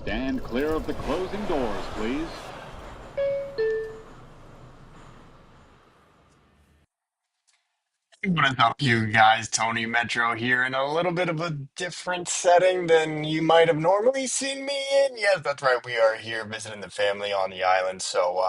Stand clear of the closing doors, please. What is up, you guys? Tony Metro here in a little bit of a different setting than you might have normally seen me in. Yes, that's right. We are here visiting the family on the island. So,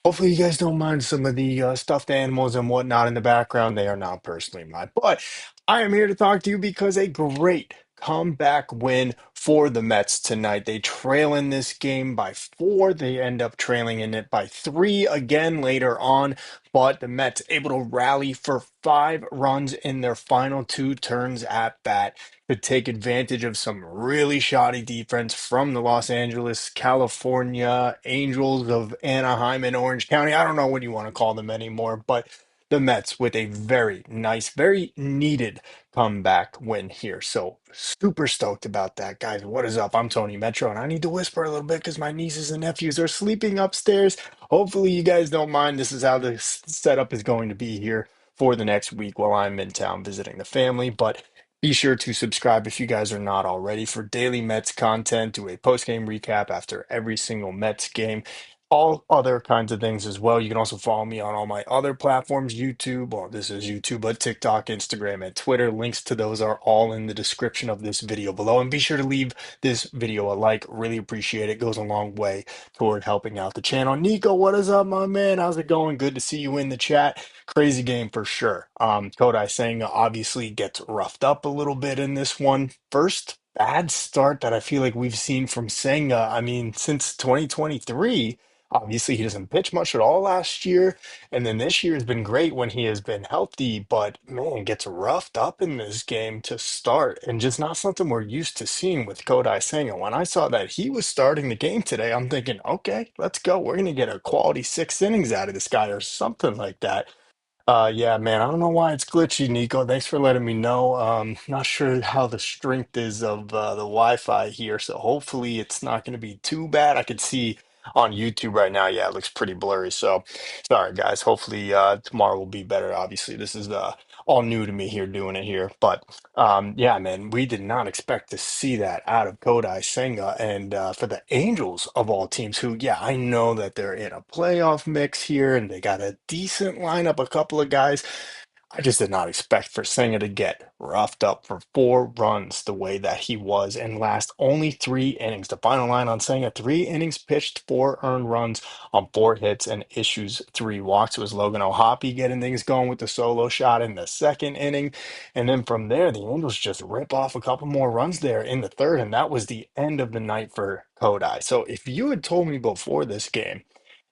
hopefully, you guys don't mind some of the stuffed animals and whatnot in the background. They are not personally mine. But I am here to talk to you because a great comeback win for the Mets tonight. They trail in this game by four. They end up trailing in it by three again later on, but the Mets able to rally for 5 runs in their final two turns at bat to take advantage of some really shoddy defense from the Los Angeles, California Angels of Anaheim and Orange County. I don't know what you want to call them anymore, but the Mets with a very nice, very needed comeback win here. So super stoked about that, guys. What is up? I'm Tony Metro, and I need to whisper a little bit because my nieces and nephews are sleeping upstairs. Hopefully, you guys don't mind. This is how the setup is going to be here for the next week while I'm in town visiting the family. But be sure to subscribe if you guys are not already for daily Mets content. Do a post-game recap after every single Mets game. All other kinds of things as well. You can also follow me on all my other platforms, YouTube, well, this is YouTube, but TikTok, Instagram, and Twitter. Links to those are all in the description of this video below. And be sure to leave this video a like. Really appreciate it. Goes a long way toward helping out the channel. Nico, what is up, my man? How's it going? Good to see you in the chat. Crazy game for sure. Kodai Senga obviously gets roughed up a little bit in this one. First bad start that I feel like we've seen from Senga. I mean, since 2023. Obviously, he doesn't pitch much at all last year. And then this year has been great when he has been healthy, but man, gets roughed up in this game to start and just not something we're used to seeing with Kodai Senga. When I saw that he was starting the game today, I'm thinking, okay, let's go. We're going to get a quality 6 innings out of this guy or something like that. Yeah, man, I don't know why it's glitchy, Nico. Thanks for letting me know. Not sure how the strength is of the Wi-Fi here, so hopefully it's not going to be too bad. I could see on YouTube right now, yeah, it looks pretty blurry. So sorry, guys. Hopefully tomorrow will be better. Obviously, this is all new to me here doing it here, but yeah, man, we did not expect to see that out of Kodai Senga, and for the Angels of all teams, who, yeah, I know that they're in a playoff mix here, and they got a decent lineup, a couple of guys. I just did not expect for Senga to get roughed up for 4 runs the way that he was and last only 3 innings. The final line on Senga: 3 innings pitched, 4 earned runs on 4 hits and issues 3 walks. It was Logan O'Hoppe getting things going with the solo shot in the second inning. And then from there, the Angels just rip off a couple more runs there in the third, and that was the end of the night for Kodai. So if you had told me before this game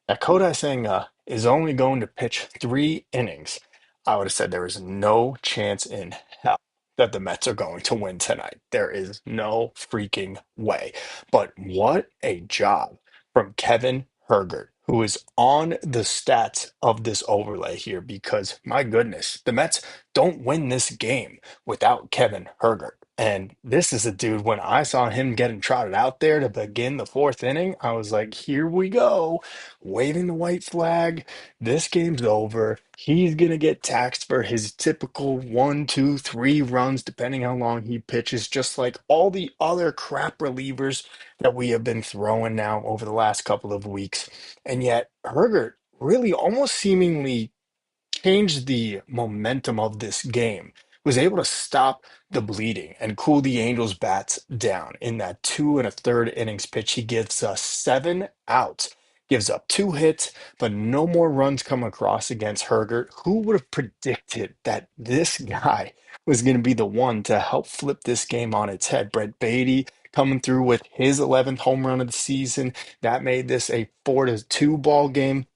that Kodai Senga is only going to pitch 3 innings, I would have said there is no chance in hell that the Mets are going to win tonight. There is no freaking way. But what a job from Kevin Hergert, who is on the stats of this overlay here, because my goodness, the Mets don't win this game without Kevin Hergert. And this is a dude, when I saw him getting trotted out there to begin the fourth inning, I was like, here we go, waving the white flag. This game's over. He's going to get taxed for his typical 1, 2, 3 runs, depending how long he pitches, just like all the other crap relievers that we have been throwing now over the last couple of weeks. And yet, Hergert really almost seemingly changed the momentum of this game, was able to stop the bleeding and cool the Angels' bats down. In that 2 1/3 innings pitch, he gives us 7 outs, gives up 2 hits, but no more runs come across against Hergert. Who would have predicted that this guy was going to be the one to help flip this game on its head? Brett Beatty coming through with his 11th home run of the season. That made this a 4-2 ball game.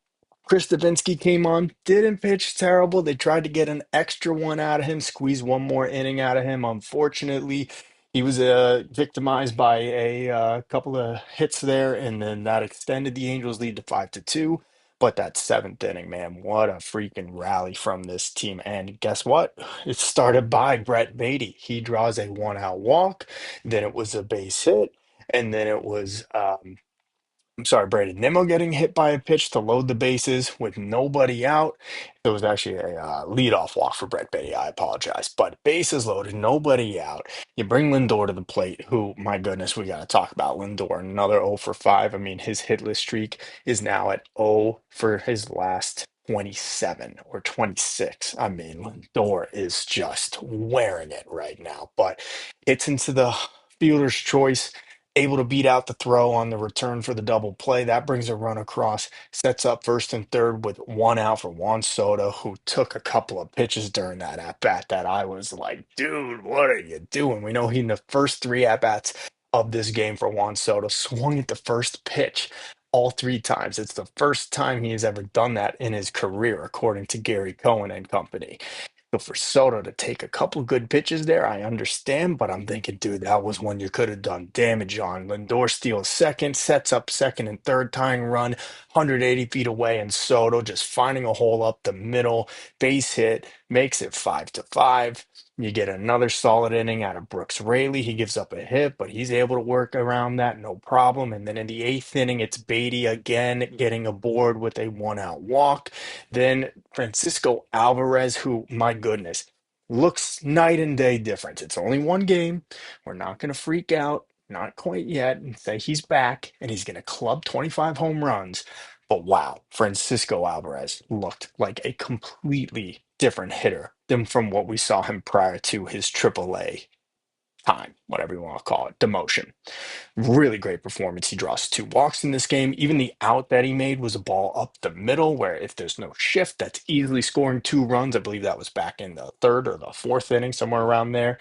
Chris Davinsky came on, didn't pitch terrible. They tried to get an extra one out of him, squeeze one more inning out of him. Unfortunately, he was victimized by a couple of hits there, and then that extended the Angels' lead to 5-2. But that seventh inning, man, what a freaking rally from this team. And guess what? It started by Brett Beatty. He draws a 1-out walk, then it was a base hit, and then it was I'm sorry, Brandon Nimmo getting hit by a pitch to load the bases with nobody out. It was actually a leadoff walk for Brett Baty. I apologize. But bases loaded, nobody out. You bring Lindor to the plate, who, my goodness, we got to talk about Lindor. Another 0 for 5. I mean, his hitless streak is now at 0 for his last 27 or 26. I mean, Lindor is just wearing it right now. But it's into the fielder's choice, able to beat out the throw on the return for the double play. That brings a run across, sets up first and third with one out for Juan Soto, who took a couple of pitches during that at bat that I was like, dude, what are you doing? We know he in the first three at bats of this game for Juan Soto swung at the first pitch all three times. It's the first time he has ever done that in his career, according to Gary Cohen and company. So for Soto to take a couple good pitches there, I understand, but I'm thinking, dude, that was one you could have done damage on. Lindor steals second, sets up second and third, tying run 180 feet away, and Soto just finding a hole up the middle, base hit, makes it 5-5. You get another solid inning out of Brooks Raley. He gives up a hit, but he's able to work around that, no problem. And then in the eighth inning, it's Beatty again getting aboard with a one-out walk. Then Francisco Alvarez, who, my goodness, looks night and day difference. It's only one game. We're not going to freak out, not quite yet, and say he's back and he's going to club 25 home runs. But wow, Francisco Alvarez looked like a completely different hitter than from what we saw him prior to his AAA time, whatever you want to call it, demotion. Really great performance. He draws two walks in this game. Even the out that he made was a ball up the middle, where if there's no shift, that's easily scoring two runs. I believe that was back in the third or the fourth inning, somewhere around there.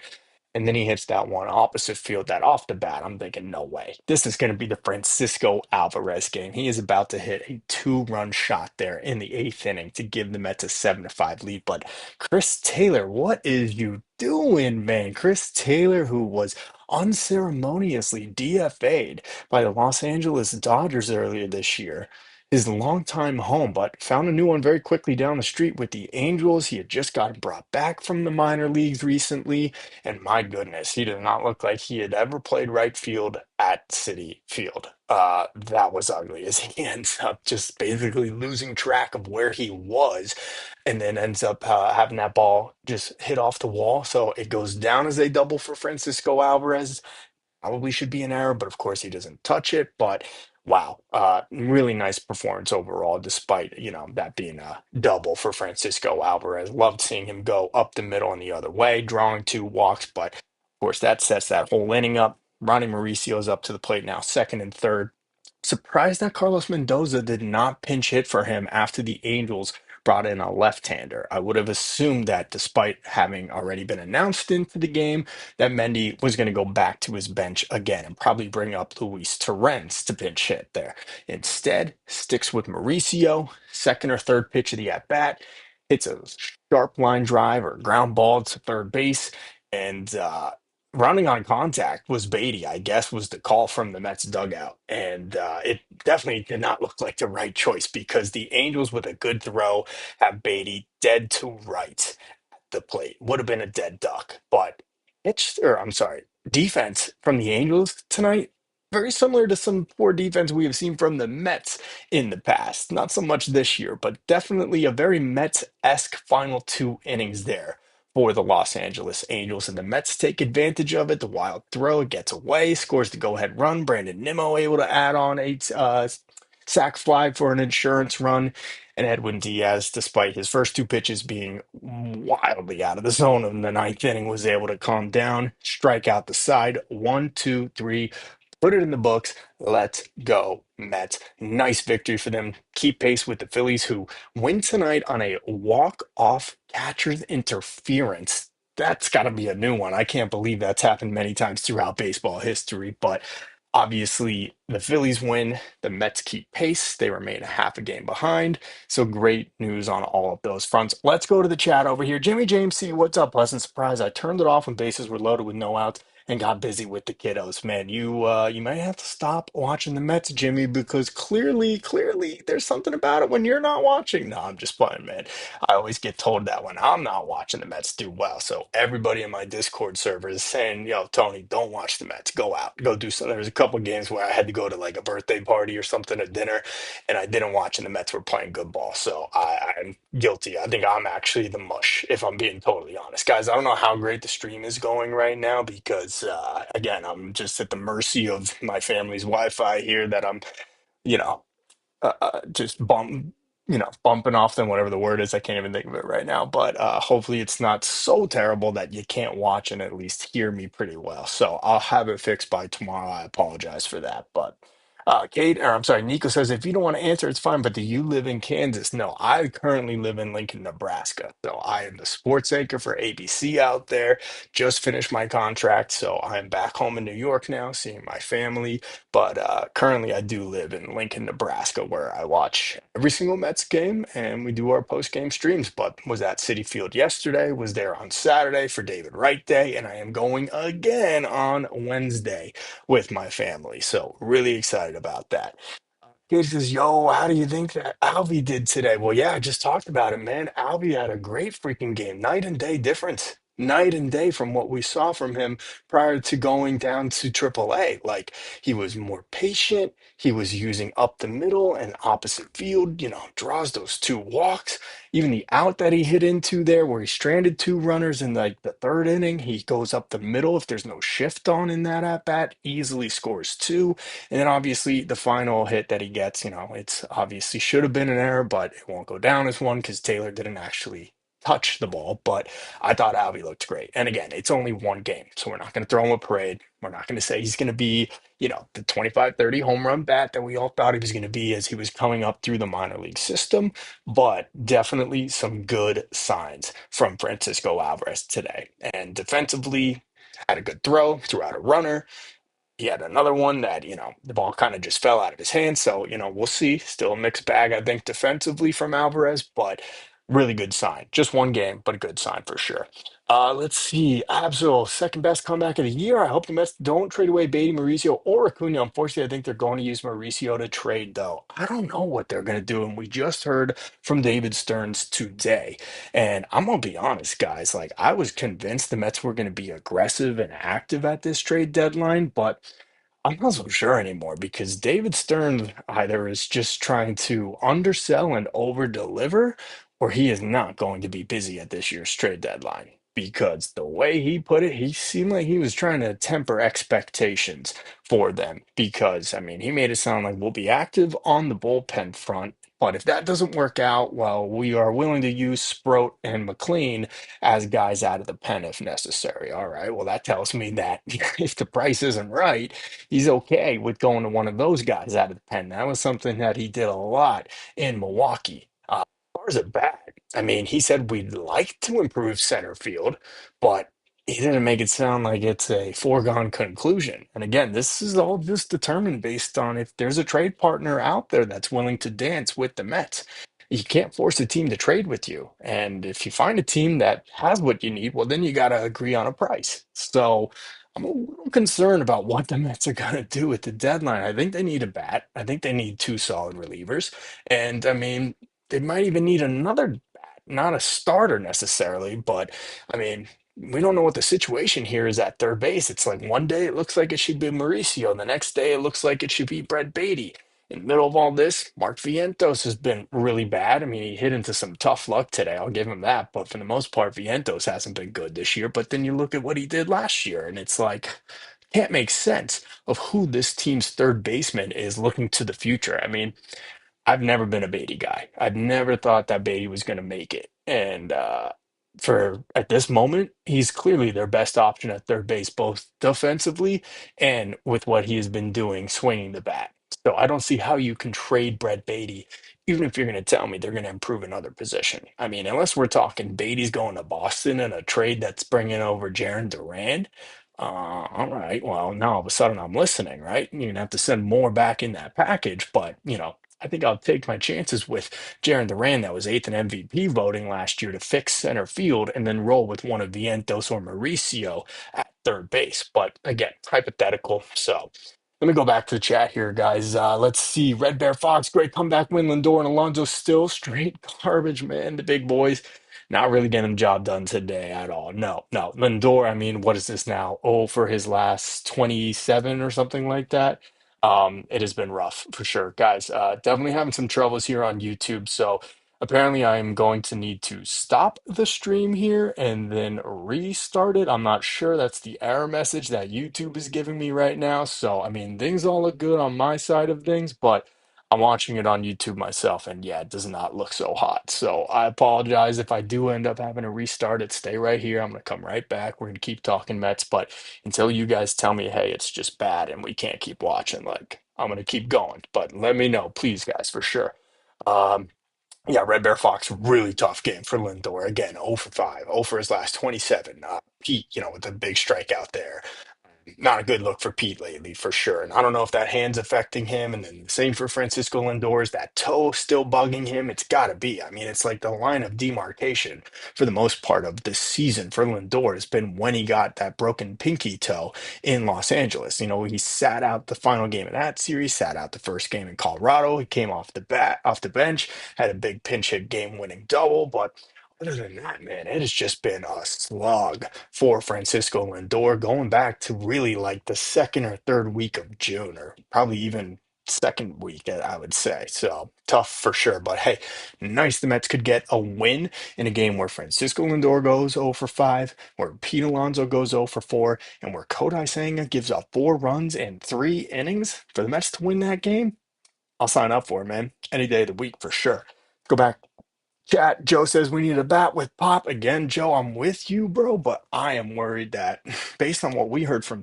And then he hits that one opposite field that off the bat. I'm thinking, no way. This is going to be the Francisco Alvarez game. He is about to hit a two-run shot there in the eighth inning to give the Mets a 7-5 lead. But Chris Taylor, what is you doing, man? Chris Taylor, who was unceremoniously DFA'd by the Los Angeles Dodgers earlier this year, his longtime home, but found a new one very quickly down the street with the Angels. He had just got brought back from the minor leagues recently, and my goodness, he did not look like he had ever played right field at City Field. That was ugly as he ends up just basically losing track of where he was, and then ends up having that ball just hit off the wall. So it goes down as a double for Francisco Alvarez. Probably should be an error, but of course he doesn't touch it. But wow, really nice performance overall, despite that being a double for Francisco Alvarez. Loved seeing him go up the middle and the other way, drawing two walks. But of course, that sets that whole inning up. Ronnie Mauricio's up to the plate now, second and third. Surprised that Carlos Mendoza did not pinch hit for him after the Angels brought in a left-hander. I would have assumed that despite having already been announced into the game, that Mendy was going to go back to his bench again and probably bring up Luis Torrens to pinch hit there. Instead, sticks with Mauricio, second or third pitch of the at-bat, hits a sharp line drive or ground ball to third base, and running on contact was Beatty, I guess, was the call from the Mets dugout. And it definitely did not look like the right choice because the Angels, with a good throw, have Beatty dead to right the plate. Would have been a dead duck. But I'm sorry, defense from the Angels tonight, very similar to some poor defense we have seen from the Mets in the past. Not so much this year, but definitely a very Mets-esque final two innings there for the Los Angeles Angels. And the Mets take advantage of it. The wild throw gets away, scores the go-ahead run. Brandon Nimmo able to add on a sac fly for an insurance run. And Edwin Diaz, despite his first two pitches being wildly out of the zone in the ninth inning, was able to calm down, strike out the side. 1, 2, 3, put it in the books. Let's go, Mets. Nice victory for them. Keep pace with the Phillies, who win tonight on a walk-off catcher's interference. That's got to be a new one. I can't believe that's happened many times throughout baseball history, but obviously, the Phillies win. The Mets keep pace. They remain a half a game behind. So great news on all of those fronts. Let's go to the chat over here. Jimmy James C, what's up? Pleasant surprise. I turned it off when bases were loaded with no outs. and got busy with the kiddos. Man, you might have to stop watching the Mets, Jimmy, because clearly there's something about it when you're not watching. No, I'm just playing, man. I always get told that when I'm not watching the Mets do well. So everybody in my Discord server is saying, "Yo, Tony, don't watch the Mets. Go out, go do something." There was a couple games where I had to go to like a birthday party or something, a dinner, and I didn't watch, and the Mets were playing good ball. So I'm guilty. I think I'm actually the mush, if I'm being totally honest, guys. I don't know how great the stream is going right now because, again, I'm just at the mercy of my family's Wi-Fi here that I'm, you know just bumping off them, whatever the word is. I can't even think of it right now. But hopefully it's not so terrible that you can't watch and at least hear me pretty well. So I'll have it fixed by tomorrow. I apologize for that. But Kate, or I'm sorry, Nico says, if you don't want to answer, it's fine. But do you live in Kansas? No, I currently live in Lincoln, Nebraska. So I am the sports anchor for ABC out there. Just finished my contract. So I'm back home in New York now, seeing my family. But currently, I do live in Lincoln, Nebraska, where I watch every single Mets game and we do our post-game streams. But was at Citi Field yesterday, was there on Saturday for David Wright Day, and I am going again on Wednesday with my family. So really excited about that. He says, "Yo, how do you think that Alvy did today?" Well, yeah, I just talked about it, man. Alvy had a great freaking game. Night and day difference. Night and day from what we saw from him prior to going down to AAA. Like, he was more patient. He was using up the middle and opposite field, draws those two walks. Even the out that he hit into there, where he stranded two runners in like the third inning, he goes up the middle. If there's no shift on in that at bat, easily scores two. And then obviously the final hit that he gets, it's obviously should have been an error, but it won't go down as one because Taylor didn't actually touch the ball. But I thought Alvey looked great. And again, it's only one game, so we're not going to throw him a parade. We're not going to say he's going to be, the 25, 30 home run bat that we all thought he was going to be as he was coming up through the minor league system. But definitely some good signs from Francisco Alvarez today. And defensively, had a good throw, threw out a runner. He had another one that, the ball kind of just fell out of his hands. So, we'll see. Still a mixed bag, I think, defensively from Alvarez, but really good sign. Just one game, but a good sign for sure. Let's see. Absol, second best comeback of the year. I hope the Mets don't trade away Beatty, Mauricio, or Acuna. Unfortunately, I think they're going to use Mauricio to trade, though. I don't know what they're going to do. And we just heard from David Stearns today. And I'm going to be honest, guys. Like, I was convinced the Mets were going to be aggressive and active at this trade deadline, but I'm not so sure anymore because David Stern either is just trying to undersell and over deliver, or he is not going to be busy at this year's trade deadline. Because the way he put it, he seemed like he was trying to temper expectations for them. Because, I mean, he made it sound like we'll be active on the bullpen front. But if that doesn't work out, well, we are willing to use Sproat and McLean as guys out of the pen if necessary. All right. Well, that tells me that if the price isn't right, he's okay with going to one of those guys out of the pen. That was something that he did a lot in Milwaukee. As far as a bat, I mean, he said we'd like to improve center field, but he didn't make it sound like it's a foregone conclusion. And again, this is all just determined based on if there's a trade partner out there that's willing to dance with the Mets. You can't force a team to trade with you. And if you find a team that has what you need, well, then you got to agree on a price. So I'm a little concerned about what the Mets are going to do at the deadline. I think they need a bat. I think they need two solid relievers. And I mean, they might even need another bat, not a starter necessarily, but I mean, we don't know what the situation here is at third base. It's like one day it looks like it should be Mauricio, the next day it looks like it should be Brett Beatty. In the middle of all this, Mark Vientos has been really bad. I mean, he hit into some tough luck today. I'll give him that. But for the most part, Vientos hasn't been good this year. But then you look at what he did last year, and it's like, can't make sense of who this team's third baseman is looking to the future. I mean, I've never been a Beatty guy. I've never thought that Beatty was going to make it. And for at this moment, he's clearly their best option at third base, both defensively and with what he has been doing swinging the bat. So I don't see how you can trade Brett Beatty, even if you're going to tell me they're going to improve another position. I mean, unless we're talking Beatty's going to Boston in a trade that's bringing over Jaron Duran. All right. Well, now all of a sudden I'm listening, right? You're going to have to send more back in that package, but I think I'll take my chances with Jaron Duran, that was eighth in MVP voting last year, to fix center field and then roll with one of Vientos or Mauricio at third base. But again, hypothetical. So let me go back to the chat here, guys. Let's see. Red Bear Fox, great comeback win. Lindor and Alonso still straight garbage, man. The big boys not really getting the job done today at all. No, no. Lindor, I mean, what is this now? Oh, for his last 27 or something like that. It has been rough for sure, guys. Definitely having some troubles here on YouTube. So apparently, I'm going to need to stop the stream here and then restart it. I'm not sure. That's the error message that YouTube is giving me right now. So, I mean, things all look good on my side of things, but I'm watching it on YouTube myself, and yeah, it does not look so hot. So I apologize if I do end up having to restart it. Stay right here. I'm going to come right back. We're going to keep talking Mets, but until you guys tell me, hey, it's just bad and we can't keep watching, like, I'm going to keep going. But let me know, please, guys, for sure. Um, yeah, Red Bear Fox, really tough game for Lindor. Again, 0 for 5, 0 for his last 27. Pete, with the big strikeout there. Not a good look for Pete lately, for sure. And I don't know if that hand's affecting him. And then the same for Francisco Lindor. Is that toe still bugging him? It's got to be. I mean, it's like the line of demarcation for the most part of this season for Lindor has been when he got that broken pinky toe in Los Angeles. He sat out the final game of that series, sat out the first game in Colorado. He came off the bench, had a big pinch hit game-winning double, but other than that, man, it has just been a slog for Francisco Lindor going back to really like the second or third week of June, or probably even second week, I would say. So tough for sure. But hey, nice the Mets could get a win in a game where Francisco Lindor goes 0 for 5, where Pete Alonso goes 0 for 4, and where Kodai Senga gives up 4 runs in 3 innings for the Mets to win that game. I'll sign up for it, man. Any day of the week for sure. Go back. Chat, Joe says we need a bat with pop. Again, Joe, I'm with you, bro, but I am worried that based on what we heard from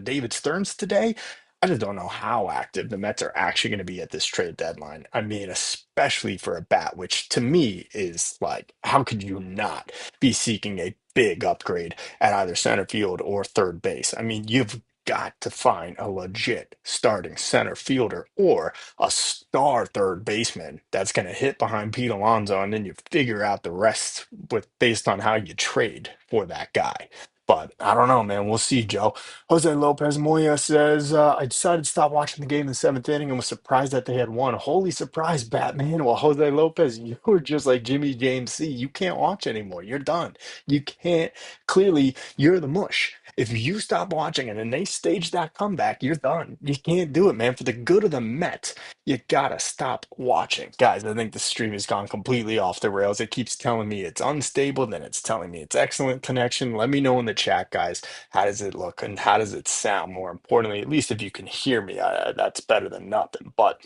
David Stearns today, I just don't know how active the Mets are actually going to be at this trade deadline. I mean, especially for a bat, which to me is like, how could you not be seeking a big upgrade at either center field or third base? I mean, you've got to find a legit starting center fielder or a star third baseman that's going to hit behind Pete Alonso, and then you figure out the rest with based on how you trade for that guy. But I don't know, man. We'll see, Joe. Jose Lopez Moya says, I decided to stop watching the game in the seventh inning and was surprised that they had won. Holy surprise, Batman. Well, Jose Lopez, you were just like Jimmy James C. You can't watch anymore. You're done. You can't. Clearly, you're the mush. If you stop watching it and they stage that comeback, you're done. You can't do it, man. For the good of the Mets, you gotta stop watching. Guys, I think the stream has gone completely off the rails. It keeps telling me it's unstable, then it's telling me it's excellent connection. Let me know in the chat, guys. How does it look and how does it sound? More importantly, at least if you can hear me, that's better than nothing. But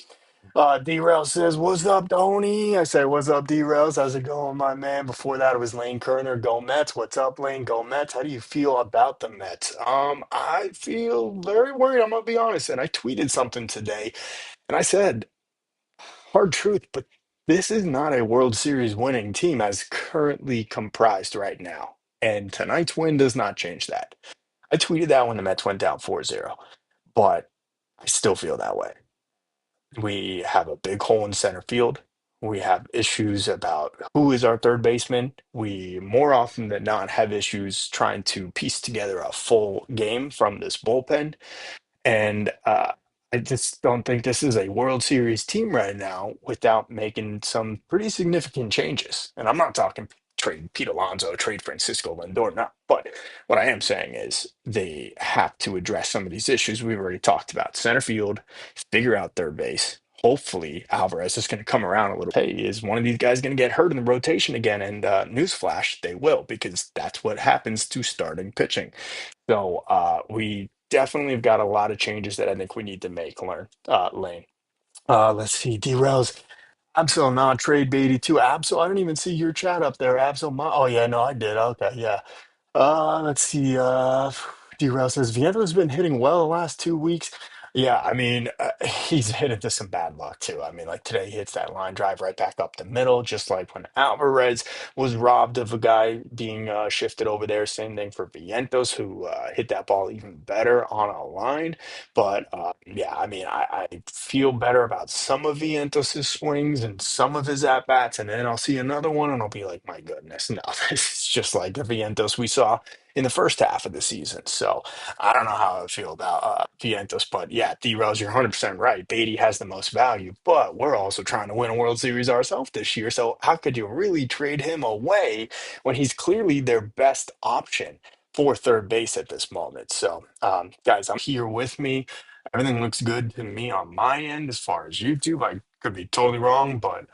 D-Rail says, what's up, Tony? I say, what's up, D-Rails? How's it going, my man? Before that, it was Lane Kerner. Go Mets. What's up, Lane? Go Mets. How do you feel about the Mets? I feel very worried, I'm gonna be honest. And I tweeted something today, and I said, hard truth, but this is not a World Series winning team as currently comprised right now. And tonight's win does not change that. I tweeted that when the Mets went down 4-0, but I still feel that way. We have a big hole in center field. We have issues about who is our third baseman. We more often than not have issues trying to piece together a full game from this bullpen. And I just don't think this is a World Series team right now without making some pretty significant changes. And I'm not talking trade Pete Alonso, trade Francisco Lindor, not. But what I am saying is they have to address some of these issues we've already talked about. Center field, figure out third base. Hopefully, Alvarez is going to come around a little. Hey, is one of these guys going to get hurt in the rotation again? And newsflash, they will, because that's what happens to starting pitching. So we definitely have got a lot of changes that I think we need to make, Lane. Let's see, Derails. Absol not trade Beatty too. Absol, I didn't even see your chat up there. Absol, oh yeah, no, I did. Okay, yeah. Let's see. Derail says Viento's been hitting well the last 2 weeks. Yeah, I mean, he's hit into some bad luck too. I mean, like today, he hits that line drive right back up the middle, just like when Alvarez was robbed of a guy being shifted over there. Same thing for Vientos, who hit that ball even better on a line. But yeah, I mean, I feel better about some of Vientos' swings and some of his at bats, and then I'll see another one, and I'll be like, my goodness, no, this is just like the Vientos we saw in the first half of the season. So. I don't know how I feel about Vientos, but yeah, D Rose, you're 100% right. Beatty has the most value, but we're also trying to win a World Series ourselves this year. So how could you really trade him away when he's clearly their best option for third base at this moment? So, guys, I'm here with me. Everything looks good to me on my end as far as YouTube. I could be totally wrong, but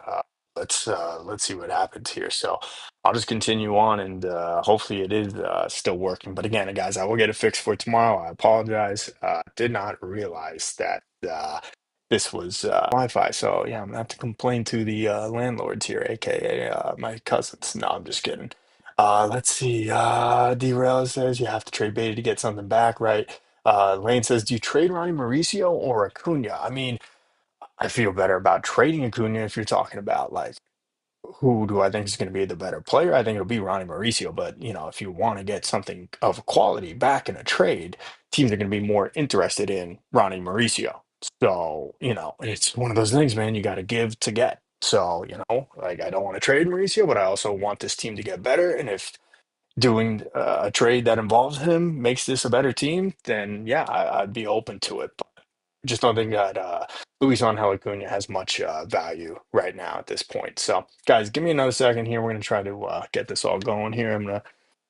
let's see what happens here. So. I'll just continue on and hopefully it is still working. But again, guys, I will get it fixed for tomorrow. I apologize. Did not realize that this was Wi-Fi. So yeah, I'm gonna have to complain to the landlords here, aka my cousins. No, I'm just kidding. Let's see. Derail says you have to trade Beta to get something back, right? Lane says, do you trade Ronnie Mauricio or Acuna? I mean, I feel better about trading Acuna if you're talking about like who do I think is going to be the better player? I think it'll be Ronnie Mauricio. But if you want to get something of quality back in a trade, teams are going to be more interested in Ronnie Mauricio. So it's one of those things, man. You got to give to get. So like I don't want to trade Mauricio, but I also want this team to get better. And if doing a trade that involves him makes this a better team, then yeah, I'd be open to it. Just don't think that Luis Angel Acuna has much value right now at this point. So, guys, give me another second here. We're going to try to get this all going here. I'm going to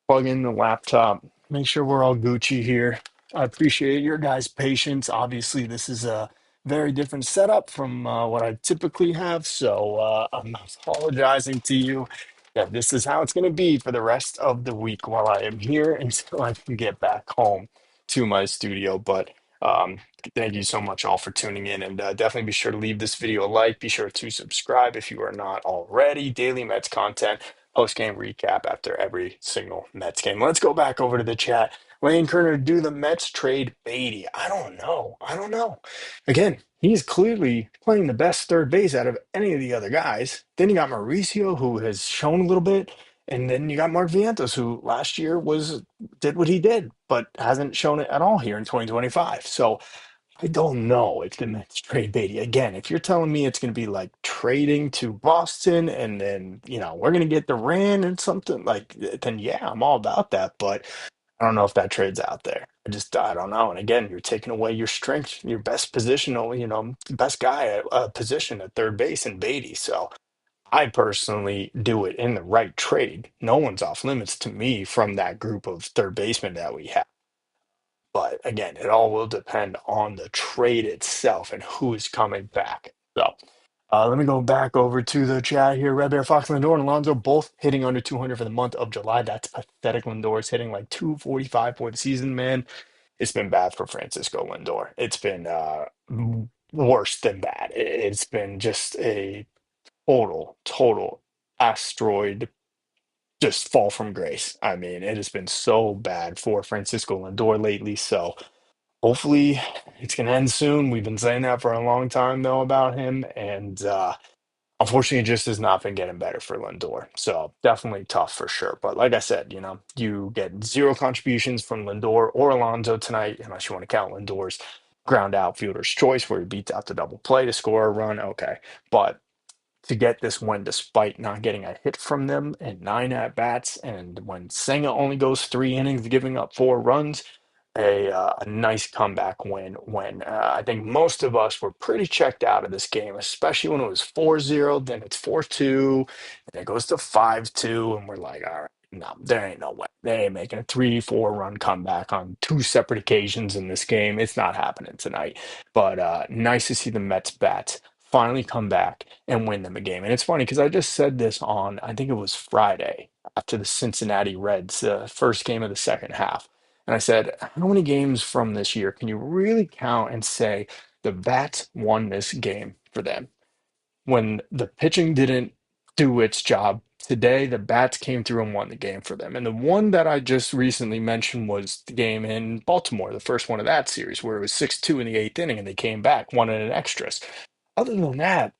plug in the laptop, make sure we're all Gucci here. I appreciate your guys' patience. Obviously, this is a very different setup from what I typically have. So, I'm apologizing to you that this is how it's going to be for the rest of the week while I am here until I can get back home to my studio. But um, thank you so much all for tuning in, and definitely be sure to leave this video a like. Be sure to subscribe if you are not already. Daily Mets content, post game recap after every single Mets game. Let's go back over to the chat. Lane Kerner, do the Mets trade Beatty? I don't know. I don't know. Again, he's clearly playing the best third base out of any of the other guys. Then you got Mauricio, who has shown a little bit. And then you got Mark Vientos, who last year did what he did, but hasn't shown it at all here in 2025. So I don't know if the Mets trade Beatty again. If you're telling me it's going to be like trading to Boston and then we're going to get Duran and something like, then yeah, I'm all about that. But I don't know if that trade's out there. I don't know. And again, you're taking away your strength, your best positional, best guy at position at third base in Beatty. So. I personally do it in the right trade. No one's off limits to me from that group of third basemen that we have. But again, it all will depend on the trade itself and who is coming back. So let me go back over to the chat here. Red Bear, Fox, Lindor, and Alonso both hitting under 200 for the month of July. That's pathetic. Lindor's hitting like 245 for the season, man. It's been bad for Francisco Lindor. It's been worse than bad. It's been just a total asteroid just fall from grace. I mean, it has been so bad for Francisco Lindor lately. So hopefully it's going to end soon. We've been saying that for a long time, though, about him. And unfortunately, it just has not been getting better for Lindor. So definitely tough for sure. But like I said, you get zero contributions from Lindor or Alonso tonight, unless you want to count Lindor's ground outfielder's choice where he beats out the double play to score a run. Okay. But to get this win despite not getting a hit from them in 9 at bats. And when Senga only goes 3 innings, giving up 4 runs, a nice comeback win when I think most of us were pretty checked out of this game, especially when it was 4-0, then it's 4-2, and it goes to 5-2, and we're like, all right, no, there ain't no way. They ain't making a 3-4 run comeback on 2 separate occasions in this game. It's not happening tonight. But nice to see the Mets bats finally come back and win them a game. And it's funny because I just said this on, I think it was Friday after the Cincinnati Reds, first game of the second half. And I said, how many games from this year can you really count and say the Bats won this game for them when the pitching didn't do its job today the bats came through and won the game for them. And the one that I just recently mentioned was the game in Baltimore, the first one of that series, where it was 6-2 in the eighth inning and they came back, won it in extras. Other than that,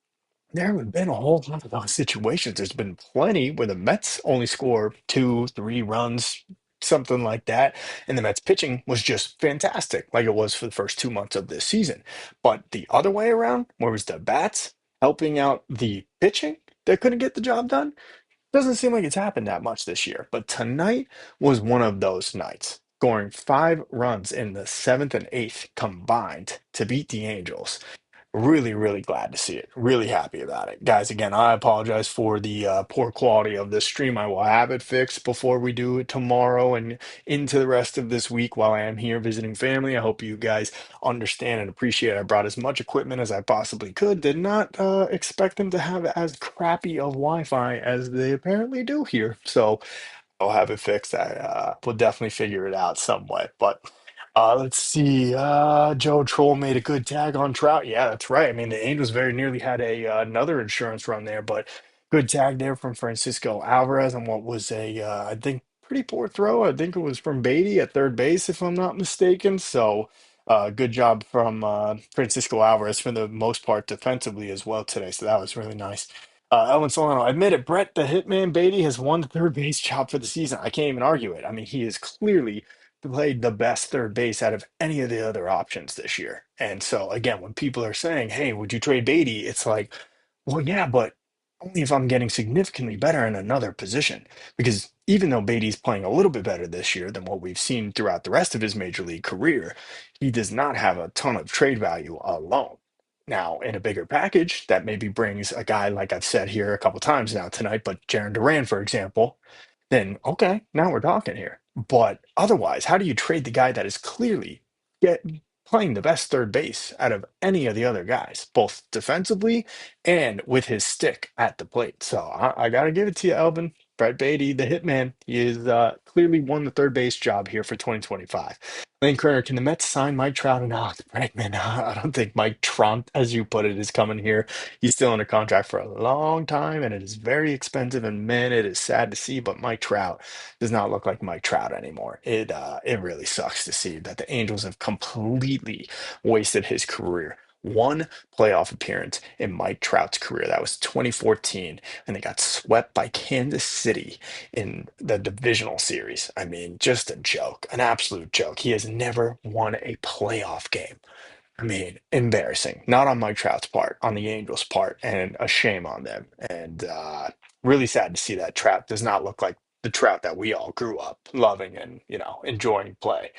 there haven't been a whole lot of those situations. There's been plenty where the Mets only score two, three runs, something like that. And the Mets pitching was just fantastic, like it was for the first 2 months of this season. But the other way around, where it was the bats helping out the pitching that couldn't get the job done, doesn't seem like it's happened that much this year. But tonight was one of those nights, scoring 5 runs in the seventh and eighth combined to beat the Angels. Really, really glad to see it. Really happy about it. Guys, again, I apologize for the poor quality of this stream. I will have it fixed before we do it tomorrow and into the rest of this week while I am here visiting family. I hope you guys understand and appreciate I brought as much equipment as I possibly could. Did not expect them to have as crappy of Wi-Fi as they apparently do here. So I'll have it fixed. I will definitely figure it out some way. But let's see. Joe Troll made a good tag on Trout. Yeah, that's right. I mean, the Angels very nearly had a another insurance run there, but good tag there from Francisco Alvarez on what was a I think pretty poor throw. I think it was from Beatty at third base, if I'm not mistaken. So. Good job from Francisco Alvarez for the most part defensively as well today. So that was really nice. Ellen Solano, I admit it. Brett, the Hitman Beatty, has won the third base job for the season. I can't even argue it. I mean, he has clearly played the best third base out of any of the other options this year. And so, again, when people are saying, hey, would you trade Beatty? It's like, well, yeah, but only if I'm getting significantly better in another position. Because even though Beatty's playing a little bit better this year than what we've seen throughout the rest of his major league career, he does not have a ton of trade value alone. Now, in a bigger package, that maybe brings a guy like I've said here a couple times now tonight, but Jaron Duran, for example, then okay, now we're talking here. But otherwise, how do you trade the guy that is clearly get playing the best third base out of any of the other guys, both defensively and with his stick at the plate? So I got to give it to you, Elvin. Brett Beatty, the hitman, he is clearly won the third base job here for 2025. Lane Kerner, can the Mets sign Mike Trout? No, Bregman. I don't think Mike Trout, as you put it, is coming here. He's still under contract for a long time, and it is very expensive. And man, it is sad to see. But Mike Trout does not look like Mike Trout anymore. It really sucks to see that the Angels have completely wasted his career. One playoff appearance in Mike Trout's career. That was 2014, and they got swept by Kansas City in the divisional series. I mean, just a joke, an absolute joke. He has never won a playoff game. I mean, embarrassing. Not on Mike Trout's part, on the Angels' part, and a shame on them. And really sad to see that Trout does not look like the Trout that we all grew up loving and enjoying play.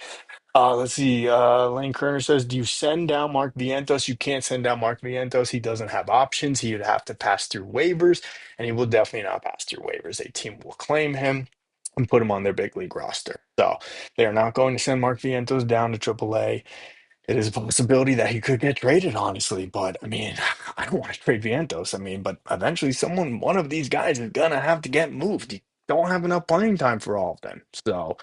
Let's see. Lane Kerner says, "Do you send down Mark Vientos? You can't send down Mark Vientos. He doesn't have options. He would have to pass through waivers, and he will definitely not pass through waivers. A team will claim him and put him on their big league roster. So they are not going to send Mark Vientos down to AAA. It is a possibility that he could get traded, honestly. But I mean, I don't want to trade Vientos. I mean, but eventually, one of these guys is gonna have to get moved. You don't have enough playing time for all of them. So."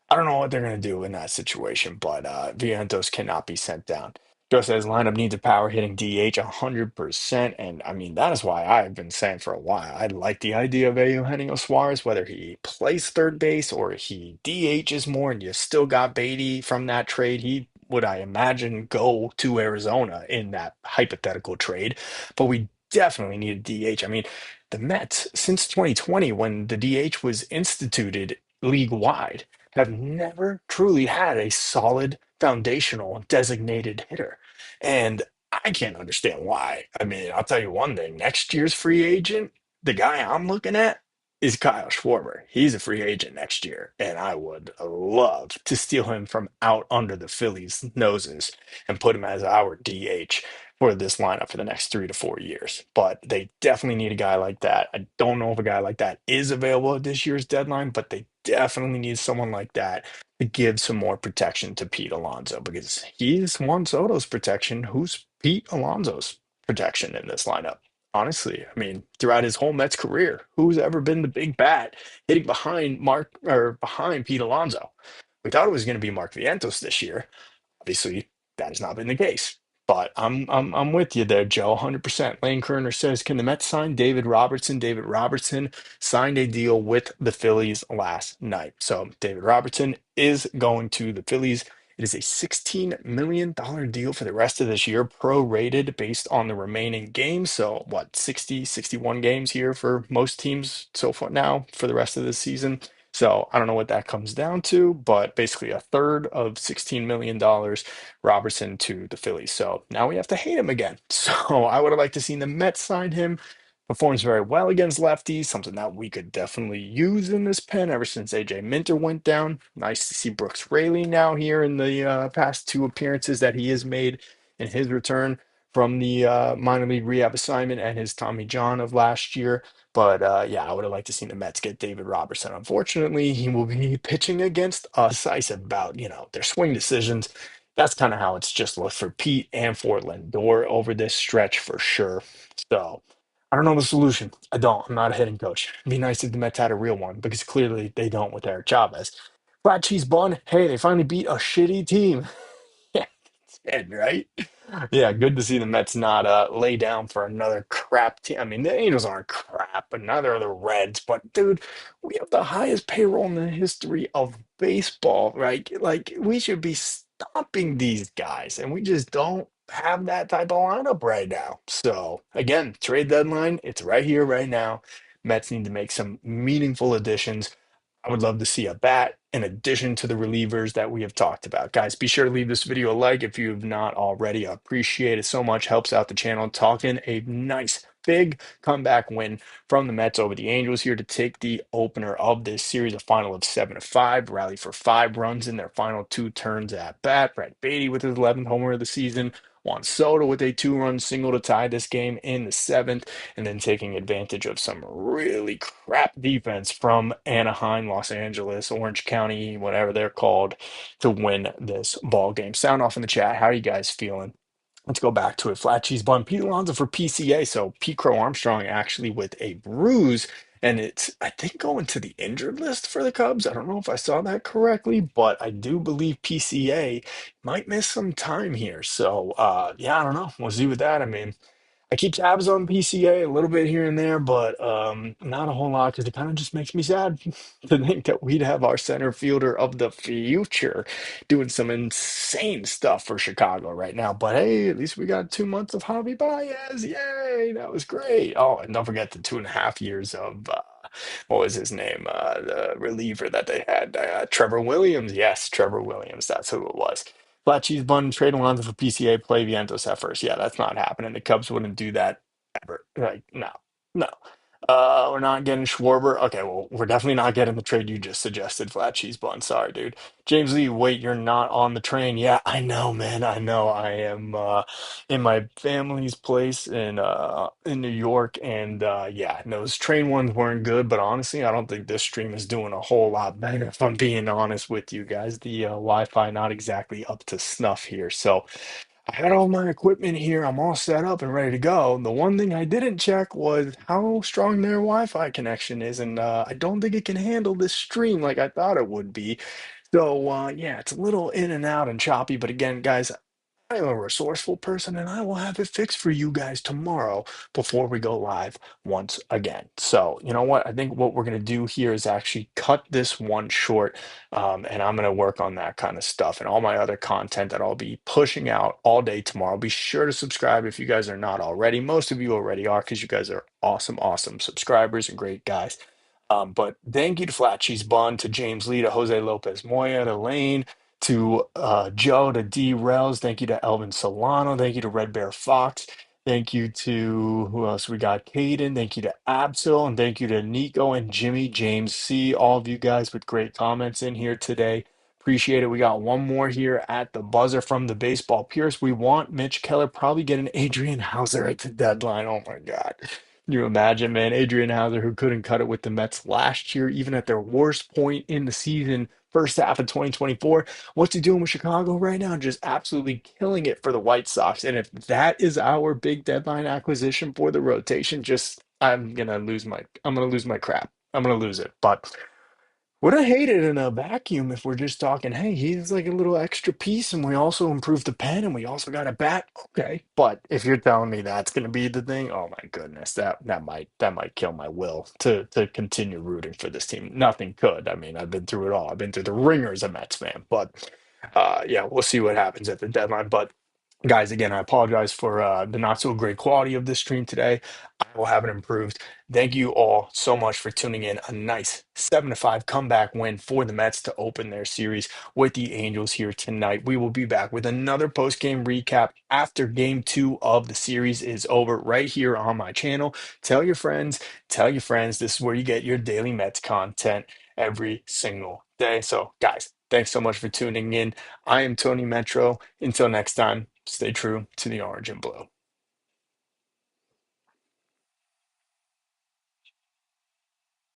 I don't know what they're going to do in that situation, but Vientos cannot be sent down. Joe says lineup needs a power hitting DH 100%. And I mean, that is why I've been saying for a while. I like the idea of Eugenio Suarez, whether he plays third base or he DHs more, and you still got Beatty from that trade. He would, I imagine, go to Arizona in that hypothetical trade. But we definitely need a DH. I mean, the Mets, since 2020, when the DH was instituted league wide, have never truly had a solid foundational designated hitter. And I can't understand why. I mean, I'll tell you one thing, next year's free agent, the guy I'm looking at is Kyle Schwarber. He's a free agent next year, and I would love to steal him from out under the Phillies' noses and put him as our DH for this lineup for the next 3 to 4 years. But they definitely need a guy like that. I don't know if a guy like that is available at this year's deadline, but they definitely need someone like that to give some more protection to Pete Alonso because he's Juan Soto's protection. Who's Pete Alonso's protection in this lineup? Honestly, I mean, throughout his whole Mets career, who's ever been the big bat hitting behind Mark or behind Pete Alonso? We thought it was going to be Mark Vientos this year. Obviously, that has not been the case. But I'm with you there, Joe. 100%. Lane Kerner says, can the Mets sign David Robertson? David Robertson signed a deal with the Phillies last night. So David Robertson is going to the Phillies. It is a $16 million deal for the rest of this year, prorated based on the remaining games. So, what, 60, 61 games here for most teams so far now for the rest of the season. So, I don't know what that comes down to, but basically a third of $16 million Robertson to the Phillies. So now we have to hate him again. So I would have liked to seen the Mets sign him. Performs very well against lefties, something that we could definitely use in this pen ever since AJ Minter went down. Nice to see Brooks Raley now here in the past two appearances that he has made in his return from the minor league rehab assignment and his Tommy John of last year. But yeah, I would have liked to see the Mets get David Robertson. Unfortunately, he will be pitching against us. Ice about, their swing decisions. That's kind of how it's just looked for Pete and for Lindor over this stretch for sure. So I don't know the solution. I don't. I'm not a hitting coach. It'd be nice if the Mets had a real one because clearly they don't with Eric Chavez. Flat cheese bun. Hey, they finally beat a shitty team. Yeah, it's dead, right? Yeah, good to see the Mets not lay down for another crap team. I mean, the Angels aren't crap, but neither are the Reds. But dude, we have the highest payroll in the history of baseball, right? Like we should be stopping these guys, and we just don't have that type of lineup right now. So again, trade deadline, it's right here, right now. Mets need to make some meaningful additions. I would love to see a bat in addition to the relievers that we have talked about. Guys, be sure to leave this video a like if you have not already. I appreciate it so much. Helps out the channel. Talking a nice big comeback win from the Mets over the Angels here to take the opener of this series, a final of 7-5. Rally for 5 runs in their final two turns at bat. Brett Beatty with his 11th homer of the season. Juan Soto with a 2-run single to tie this game in the seventh, and then taking advantage of some really crap defense from Anaheim, Los Angeles, Orange County, whatever they're called, to win this ball game. Sound off in the chat. How are you guys feeling? Let's go back to it. Flat cheese bun. Pete Alonso for PCA. So Pete Crow Armstrong actually with a bruise. And it's, I think, going to the injured list for the Cubs. I don't know if I saw that correctly, but I do believe PCA might miss some time here. So, yeah, I don't know. We'll see with that. I mean, I keep tabs on PCA a little bit here and there, but not a whole lot because it kind of just makes me sad to think that we'd have our center fielder of the future doing some insane stuff for Chicago right now. But hey, at least we got 2 months of Javi Baez. Yay, that was great. Oh, and don't forget the 2.5 years of what was his name? The reliever that they had, Trevor Williams. Yes, Trevor Williams. That's who it was. Flat cheese bun, trade Alonso for PCA, play Vientos at first. Yeah, that's not happening. The Cubs wouldn't do that ever. Like, no, no. We're not getting Schwarber. Okay, well, we're definitely not getting the trade you just suggested, flat cheese bun. Sorry, dude. James Lee, wait, you're not on the train. Yeah, I know, man. I know. I am in my family's place in New York, and yeah, those train ones weren't good, but honestly, I don't think this stream is doing a whole lot better, if I'm being honest with you guys. The Wi-Fi not exactly up to snuff here. So I had all my equipment here. I'm all set up and ready to go. The one thing I didn't check was how strong their Wi-Fi connection is, and I don't think it can handle this stream like I thought it would be. So yeah, it's a little in and out and choppy. But again, guys, I am a resourceful person and I will have it fixed for you guys tomorrow before we go live once again. So, you know what? I think what we're going to do here is actually cut this one short. And I'm going to work on that kind of stuff and all my other content that I'll be pushing out all day tomorrow. Be sure to subscribe if you guys are not already. Most of you already are because you guys are awesome, awesome subscribers and great guys. But thank you to Flat Cheese Bun, to James Lee, to Jose Lopez Moya, to Lane, to Joe, to D Rels. Thank you to Elvin Solano. Thank you to Red Bear Fox. Thank you to who else we got? Caden. Thank you to Absol. And thank you to Nico and Jimmy, James C. All of you guys with great comments in here today. Appreciate it. We got one more here at the buzzer from the Baseball Pierce. We want Mitch Keller probably get an Adrian Hauser at the deadline. Oh my God. Can you imagine, man? Adrian Hauser, who couldn't cut it with the Mets last year, even at their worst point in the season, first half of 2024. What's he doing with Chicago right now? Just absolutely killing it for the White Sox. And if that is our big deadline acquisition for the rotation, just I'm gonna lose my crap. I'm gonna lose it. But Would have hated in a vacuum if we're just talking, hey, he's like a little extra piece, and we also improved the pen, and we also got a bat. Okay, but if you're telling me that's going to be the thing, oh my goodness, that might kill my will to continue rooting for this team. Nothing could. I mean, I've been through it all. I've been through the ringer as a Mets fan, but yeah, we'll see what happens at the deadline. But guys, again, I apologize for the not so great quality of this stream today. I will have it improved. Thank you all so much for tuning in. A nice 7-5 comeback win for the Mets to open their series with the Angels here tonight. We will be back with another post-game recap after game two of the series is over right here on my channel. Tell your friends, tell your friends. This is where you get your daily Mets content every single day. So, guys, thanks so much for tuning in. I am Tony Metro. Until next time, stay true to the orange and blue.